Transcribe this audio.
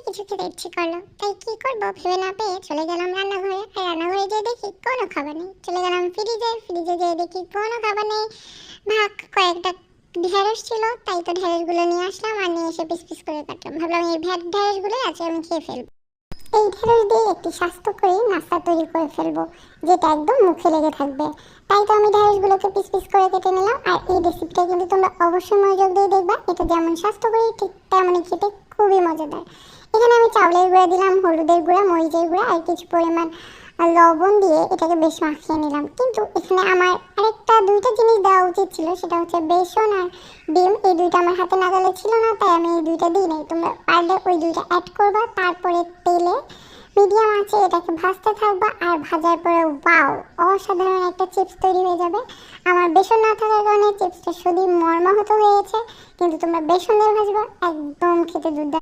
কিছু খেতে ইচ্ছে করলো, তাই কি করবো ভেবে না পেয়ে চলে গেলাম রান্নাঘরে। আর রান্নাঘরে যেয়ে দেখি কোনো খাবার নেই। চলে গেলাম ফ্রিজে, ফ্রিজে যেয়ে দেখি কোনো খাবার নেই। ভাগ কয়েকটা ঢেঁড়স ছিল, তাই তো ঢেঁড়সগুলো নিয়ে আসলাম আর নিয়ে এসে পিস পিস করে কাটলাম। ভাবলাম এই ঢেঁড়সগুলো আছে, আমি খেয়ে ফেলবো। এই ঢেঁড়স দিয়ে একটি স্বাস্থ্যকরী নাস্তা তৈরি করে ফেলবো, যেটা একদম মুখে লেগে থাকবে। তাই তো আমি ঢেঁড়সগুলোকে পিস পিস করে কেটে নিলাম। আর এই রেসিপিটা কিন্তু তোমরা অবশ্যই মনোযোগ দিয়ে দেখবা। এটা যেমন স্বাস্থ্যকরী ঠিক তেমনই খেতে খুবই মজাদার। এখানে আমি চাউলের গুঁড়া দিলাম, হলুদের গুঁড়া, মরিচের গুঁড়া আর কিছু পরিমাণ লবণ দিয়ে এটাকে বেশ মাখিয়ে নিলাম। কিন্তু এখানে আমার আরেকটা দুইটা জিনিস দেওয়া উচিত ছিল, সেটা হচ্ছে বেসন আর ডিম। এই দুইটা আমার হাতে নাগালে ছিল না, তাই আমি এই দুইটা দিই নাই। তোমরা পারলে ওই দুইটা অ্যাড করবা। তারপরে তেলে মিডিয়াম আছে এটাকে ভাজতে থাকবা। আর ভাজার পরে ওয়াও, অসাধারণ একটা চিপস তৈরি হয়ে যাবে। আমার বেসন না থাকার কারণে চিপসটা শুধু মর্মাহত হয়েছে, কিন্তু তোমরা বেসন দিয়ে ভাজবা, একদম খেতে দুর্দান্ত।